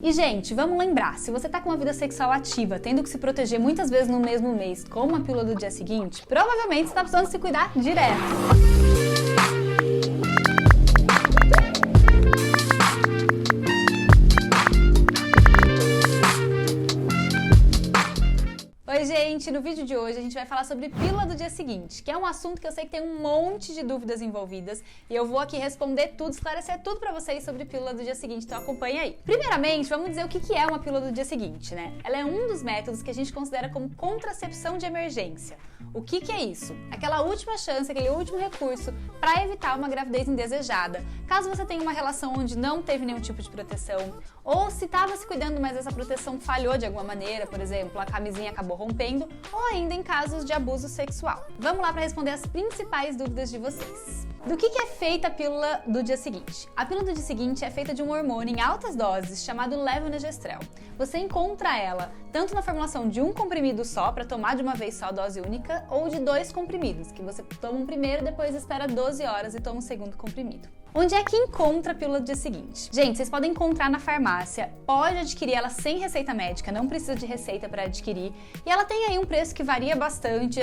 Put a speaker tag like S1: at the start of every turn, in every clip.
S1: E, gente, vamos lembrar, se você tá com uma vida sexual ativa, tendo que se proteger muitas vezes no mesmo mês com uma pílula do dia seguinte, provavelmente você tá precisando se cuidar direto. Oi, gente! No vídeo de hoje a gente vai falar sobre pílula do dia seguinte, que é um assunto que eu sei que tem um monte de dúvidas envolvidas e eu vou aqui responder tudo, esclarecer tudo pra vocês sobre pílula do dia seguinte, então acompanha aí. Primeiramente, vamos dizer o que é uma pílula do dia seguinte, né? Ela é um dos métodos que a gente considera como contracepção de emergência. O que é isso? Aquela última chance, aquele último recurso para evitar uma gravidez indesejada. Caso você tenha uma relação onde não teve nenhum tipo de proteção, ou se estava se cuidando, mas essa proteção falhou de alguma maneira, por exemplo, a camisinha acabou rompendo, ou ainda em casos de abuso sexual. Vamos lá para responder as principais dúvidas de vocês. Do que é feita a pílula do dia seguinte? A pílula do dia seguinte é feita de um hormônio em altas doses chamado levonorgestrel. Você encontra ela tanto na formulação de um comprimido só, para tomar de uma vez só, dose única, ou de 2 comprimidos, que você toma um primeiro, depois espera 12 horas e toma um segundo comprimido. Onde é que encontra a pílula do dia seguinte? Gente, vocês podem encontrar na farmácia, pode adquirir ela sem receita médica, não precisa de receita para adquirir, e ela tem aí um preço que varia bastante,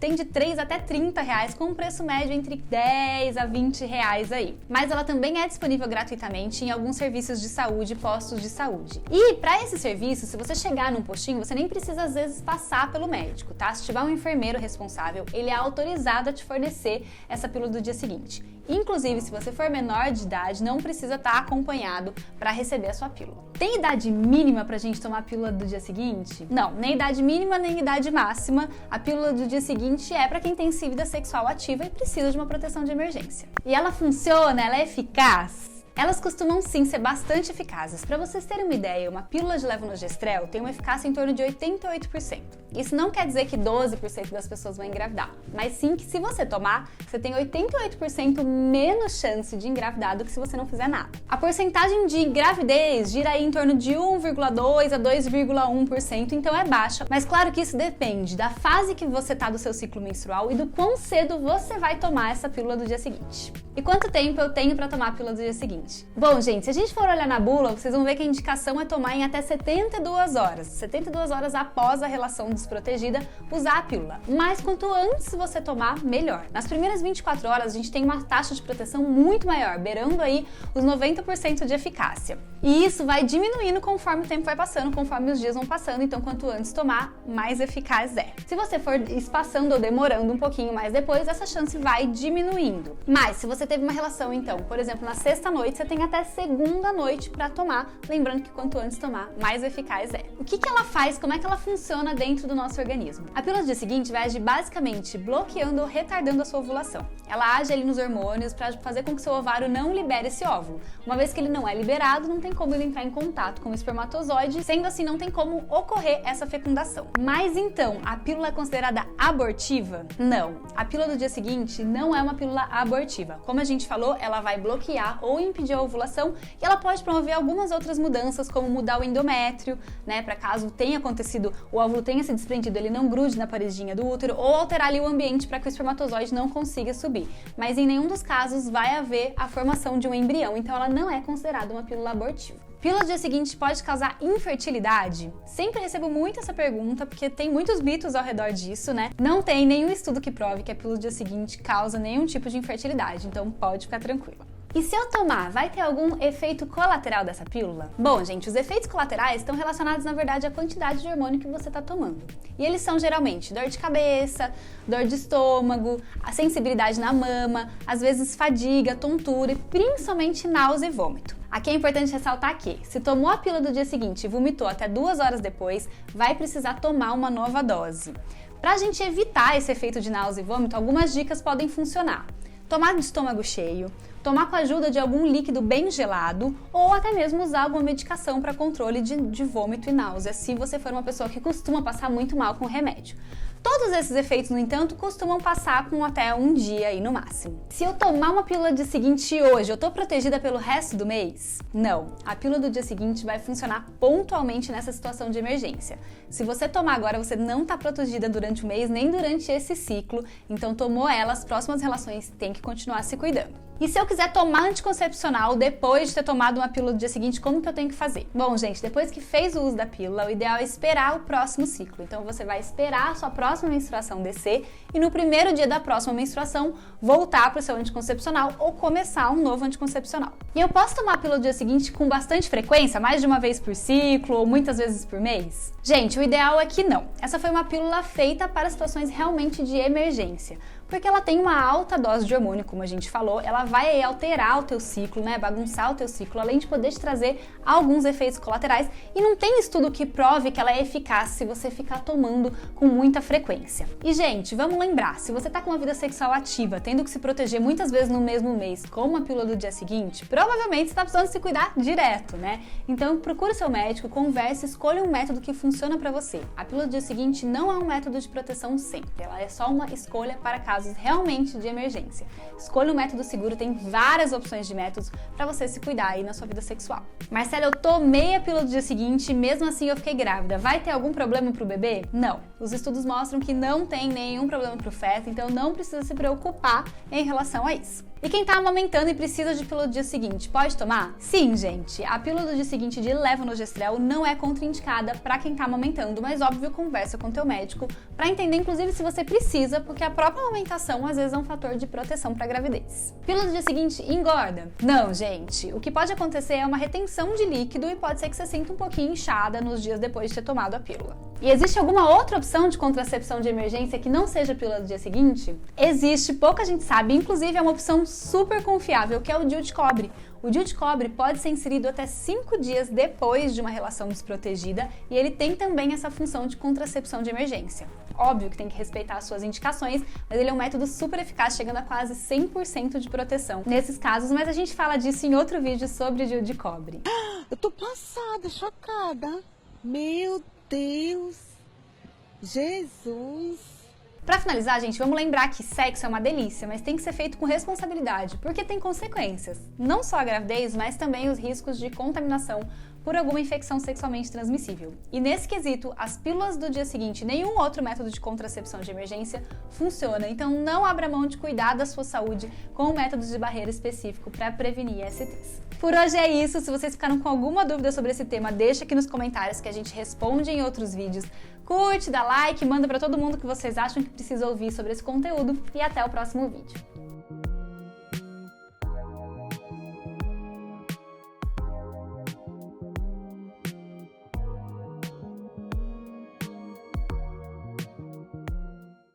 S1: tem de 3 até 30 reais, com um preço médio entre 10 a 20 reais aí. Mas ela também é disponível gratuitamente em alguns serviços de saúde, postos de saúde. E para esse serviço, se você chegar num postinho, você nem precisa às vezes passar pelo médico, tá? Se tiver um enfermeiro responsável, ele é autorizado a te fornecer essa pílula do dia seguinte. Inclusive, se você for menor de idade, não precisa estar acompanhado para receber a sua pílula. Tem idade mínima pra gente tomar a pílula do dia seguinte? Não, nem idade mínima nem idade máxima. A pílula do dia seguinte é para quem tem vida sexual ativa e precisa de uma proteção de emergência. E ela funciona, ela é eficaz? Elas costumam sim ser bastante eficazes. Para vocês terem uma ideia, uma pílula de levonorgestrel tem uma eficácia em torno de 88%. Isso não quer dizer que 12% das pessoas vão engravidar, mas sim que se você tomar, você tem 88% menos chance de engravidar do que se você não fizer nada. A porcentagem de gravidez gira aí em torno de 1,2% a 2,1%, então é baixa, mas claro que isso depende da fase que você tá do seu ciclo menstrual e do quão cedo você vai tomar essa pílula do dia seguinte. E quanto tempo eu tenho para tomar a pílula do dia seguinte? Bom, gente, se a gente for olhar na bula, vocês vão ver que a indicação é tomar em até 72 horas. 72 horas após a relação desprotegida, usar a pílula. Mas quanto antes você tomar, melhor. Nas primeiras 24 horas, a gente tem uma taxa de proteção muito maior, beirando aí os 90% de eficácia. E isso vai diminuindo conforme o tempo vai passando, conforme os dias vão passando, então quanto antes tomar, mais eficaz é. Se você for espaçando ou demorando um pouquinho mais depois, essa chance vai diminuindo. Mas se você teve uma relação, então, por exemplo, na sexta noite, você tem até segunda noite para tomar, lembrando que quanto antes tomar, mais eficaz é. O que ela faz, como é que ela funciona dentro do nosso organismo? A pílula do dia seguinte vai agir basicamente bloqueando ou retardando a sua ovulação. Ela age ali nos hormônios para fazer com que seu ovário não libere esse óvulo. Uma vez que ele não é liberado, não tem como ele entrar em contato com o espermatozoide, sendo assim, não tem como ocorrer essa fecundação. Mas então, a pílula é considerada abortiva? Não. A pílula do dia seguinte não é uma pílula abortiva. Como a gente falou, ela vai bloquear ou impedir a ovulação e ela pode promover algumas outras mudanças, como mudar o endométrio, né, para caso tenha acontecido, o óvulo tenha se desprendido, ele não grude na paredinha do útero, ou alterar ali o ambiente para que o espermatozoide não consiga subir. Mas em nenhum dos casos vai haver a formação de um embrião, então ela não é considerada uma pílula abortiva. Pílula do dia seguinte pode causar infertilidade? Sempre recebo muito essa pergunta, porque tem muitos mitos ao redor disso, né? Não tem nenhum estudo que prove que a pílula do dia seguinte causa nenhum tipo de infertilidade, então pode ficar tranquila. E se eu tomar, vai ter algum efeito colateral dessa pílula? Bom, gente, os efeitos colaterais estão relacionados, na verdade, à quantidade de hormônio que você está tomando. E eles são geralmente dor de cabeça, dor de estômago, a sensibilidade na mama, às vezes fadiga, tontura e principalmente náusea e vômito. Aqui é importante ressaltar que, se tomou a pílula do dia seguinte e vomitou até 2 horas depois, vai precisar tomar uma nova dose. Para a gente evitar esse efeito de náusea e vômito, algumas dicas podem funcionar. Tomar de estômago cheio, tomar com a ajuda de algum líquido bem gelado ou até mesmo usar alguma medicação para controle de vômito e náusea, se você for uma pessoa que costuma passar muito mal com remédio. Todos esses efeitos, no entanto, costumam passar com até um dia aí no máximo. Se eu tomar uma pílula do dia seguinte hoje, eu tô protegida pelo resto do mês? Não. A pílula do dia seguinte vai funcionar pontualmente nessa situação de emergência. Se você tomar agora, você não tá protegida durante o mês, nem durante esse ciclo, então tomou ela, as próximas relações tem que continuar se cuidando. E se eu quiser tomar anticoncepcional depois de ter tomado uma pílula do dia seguinte, como que eu tenho que fazer? Bom, gente, depois que fez o uso da pílula, o ideal é esperar o próximo ciclo. Então você vai esperar a sua próxima menstruação descer e no primeiro dia da próxima menstruação voltar para o seu anticoncepcional ou começar um novo anticoncepcional. E eu posso tomar a pílula do dia seguinte com bastante frequência, mais de uma vez por ciclo ou muitas vezes por mês? Gente, o ideal é que não. Essa foi uma pílula feita para situações realmente de emergência, porque ela tem uma alta dose de hormônio, como a gente falou, ela vai alterar o teu ciclo, né, bagunçar o teu ciclo, além de poder te trazer alguns efeitos colaterais, e não tem estudo que prove que ela é eficaz se você ficar tomando com muita frequência. E, gente, vamos lembrar, se você tá com uma vida sexual ativa, tendo que se proteger muitas vezes no mesmo mês, como a pílula do dia seguinte, provavelmente você tá precisando se cuidar direto, né? Então, procure seu médico, converse, escolha um método que funciona para você. A pílula do dia seguinte não é um método de proteção sempre, ela é só uma escolha para casos realmente de emergência. Escolha um método seguro, tem várias opções de métodos para você se cuidar aí na sua vida sexual. Marcela, eu tomei a pílula do dia seguinte e mesmo assim eu fiquei grávida. Vai ter algum problema pro bebê? Não. Os estudos mostram que não tem nenhum problema pro feto, então não precisa se preocupar em relação a isso. E quem tá amamentando e precisa de pílula do dia seguinte, pode tomar? Sim, gente. A pílula do dia seguinte de levonorgestrel não é contraindicada para quem tá amamentando, mas óbvio, conversa com teu médico para entender inclusive se você precisa, porque a própria amamentação às vezes é um fator de proteção para gravidez. Pílula do dia seguinte engorda? Não, gente. O que pode acontecer é uma retenção de líquido e pode ser que você sinta um pouquinho inchada nos dias depois de ter tomado a pílula. E existe alguma outra opção de contracepção de emergência que não seja a pílula do dia seguinte? Existe, pouca gente sabe, inclusive é uma opção super confiável, que é o DIU de cobre. O DIU de cobre pode ser inserido até 5 dias depois de uma relação desprotegida e ele tem também essa função de contracepção de emergência. Óbvio que tem que respeitar as suas indicações, mas ele é um método super eficaz, chegando a quase 100% de proteção nesses casos, mas a gente fala disso em outro vídeo sobre o DIU de cobre.
S2: Eu tô passada, chocada. Meu Deus! Jesus!
S1: Pra finalizar, gente, vamos lembrar que sexo é uma delícia, mas tem que ser feito com responsabilidade, porque tem consequências. Não só a gravidez, mas também os riscos de contaminação por alguma infecção sexualmente transmissível. E nesse quesito, as pílulas do dia seguinte e nenhum outro método de contracepção de emergência funciona, então não abra mão de cuidar da sua saúde com um método de barreira específico para prevenir STs. Por hoje é isso, se vocês ficaram com alguma dúvida sobre esse tema, deixa aqui nos comentários que a gente responde em outros vídeos. Curte, dá like, manda para todo mundo que vocês acham que precisa ouvir sobre esse conteúdo e até o próximo vídeo.